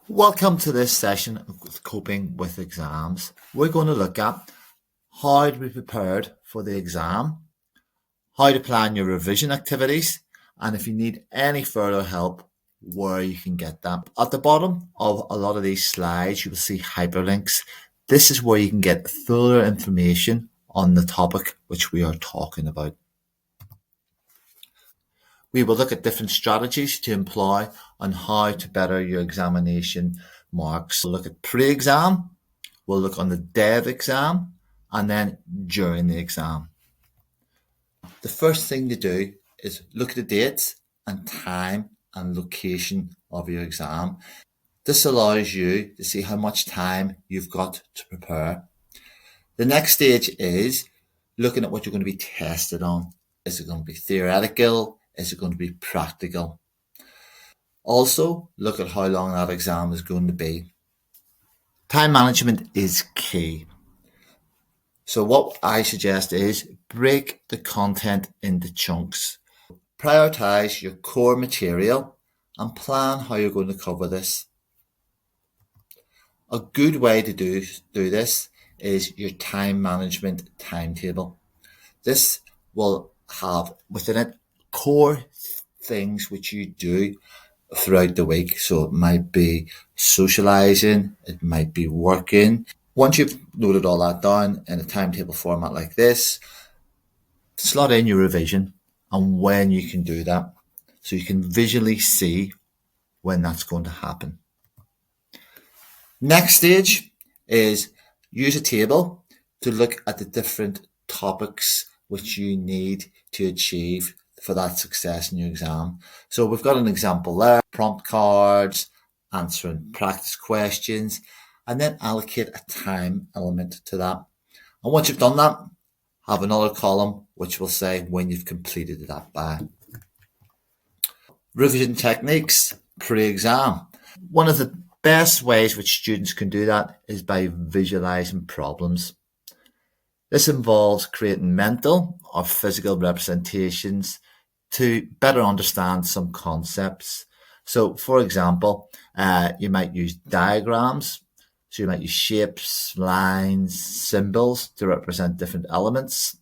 Welcome to this session of Coping with Exams. We're going to look at how to be prepared for the exam, how to plan your revision activities, and if you need any further help, where you can get that. At the bottom of a lot of these slides, you will see hyperlinks. This is where you can get further information on the topic which we are talking about. We will look at different strategies to employ on how to better your examination marks. We'll look at pre-exam, we'll look on the day of the exam, and then during the exam. The first thing to do is look at the dates and time and location of your exam. This allows you to see how much time you've got to prepare. The next stage is looking at what you're going to be tested on. Is it going to be theoretical? Is it going to be practical? Also, look at how long that exam is going to be. Time management is key. So what I suggest is break the content into chunks. Prioritize your core material and plan how you're going to cover this. A good way to do this is your time management timetable. This will have within it core things which you do throughout the week. So it might be socializing, it might be working. Once you've noted all that down in a timetable format like this, slot in your revision and when you can do that so you can visually see when that's going to happen. Next stage is use a table to look at the different topics which you need to achieve for that success in your exam. So we've got an example there, prompt cards, answering practice questions, and then allocate a time element to that. And once you've done that, have another column which will say when you've completed that by. Revision techniques pre-exam. One of the best ways which students can do that is by visualizing problems. This involves creating mental or physical representations to better understand some concepts. So, for example, you might use diagrams. So you might use shapes, lines, symbols to represent different elements.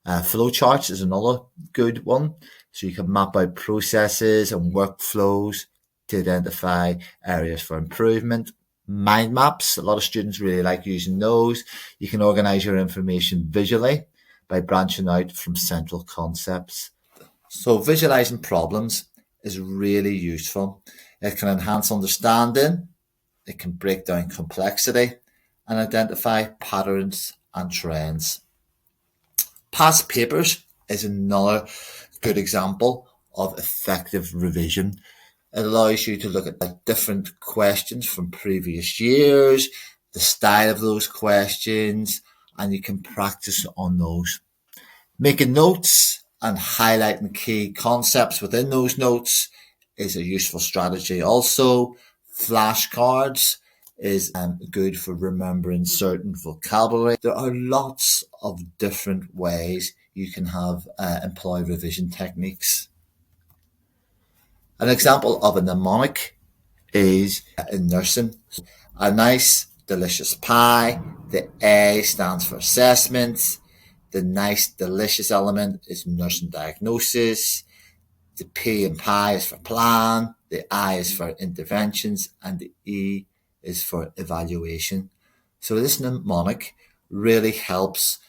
Flowcharts is another good one. So you can map out processes and workflows to identify areas for improvement. Mind maps, a lot of students really like using those. You can organize your information visually by branching out from central concepts. So visualizing problems is really useful. It can enhance understanding, it can break down complexity, and identify patterns and trends. Past papers is another good example of effective revision. It allows you to look at different questions from previous years, the style of those questions, and you can practice on those. Making notes and highlighting key concepts within those notes is a useful strategy. Also, flashcards is good for remembering certain vocabulary. There are lots of different ways you can have employ revision techniques. An example of a mnemonic is in nursing. A nice, delicious pie. The A stands for assessment. The nice, delicious element is nursing diagnosis. The P in pie is for plan. The I is for interventions. And the E is for evaluation. So this mnemonic really helps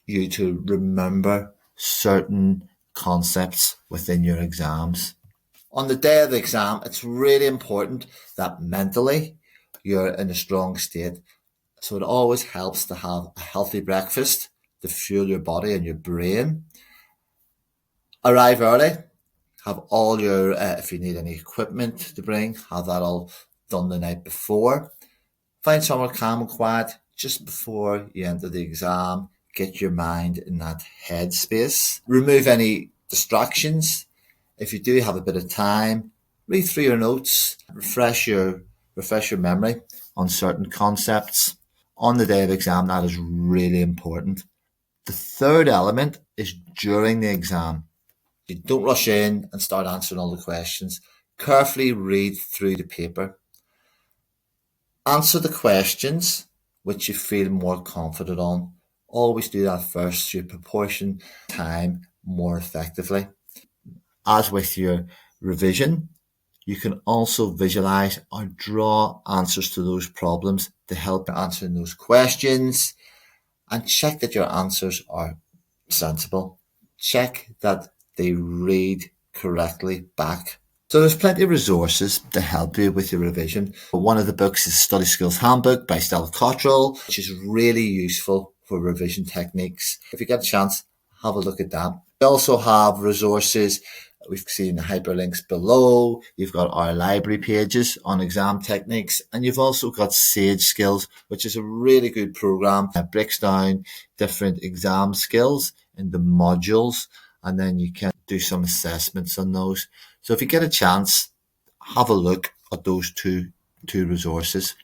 you to remember certain concepts within your exams. On the day of the exam, it's really important that mentally you're in a strong state. So it always helps to have a healthy breakfast to fuel your body and your brain. Arrive early. Have all your, if you need any equipment to bring, have that all done the night before. Find somewhere calm and quiet just before you enter the exam. Get your mind in that headspace. Remove any distractions. If you do have a bit of time, read through your notes, refresh your memory on certain concepts. On the day of exam, that is really important. The third element is during the exam. You don't rush in and start answering all the questions. Carefully read through the paper. Answer the questions which you feel more confident on. Always do that first so you proportion time more effectively. As with your revision, you can also visualize or draw answers to those problems to help answering those questions, and check that your answers are sensible. Check that they read correctly back. So there's plenty of resources to help you with your revision. One of the books is Study Skills Handbook by Stella Cottrell, which is really useful for revision techniques. If you get a chance, have a look at that. We also have resources. We've seen the hyperlinks below. You've got our library pages on exam techniques, and you've also got Sage Skills, which is a really good program that breaks down different exam skills into modules, and then you can do some assessments on those. So if you get a chance, have a look at those two resources.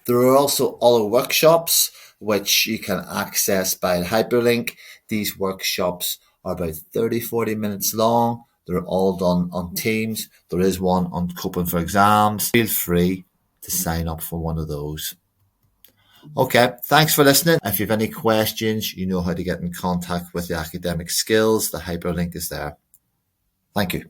There are also other workshops which you can access by the hyperlink. These workshops are about 30-40 minutes long. They're all done on Teams. There is one on coping for exams. Feel free to sign up for one of those. Okay, thanks for listening. If you have any questions, you know how to get in contact with the Academic Skills. The hyperlink is there. Thank you.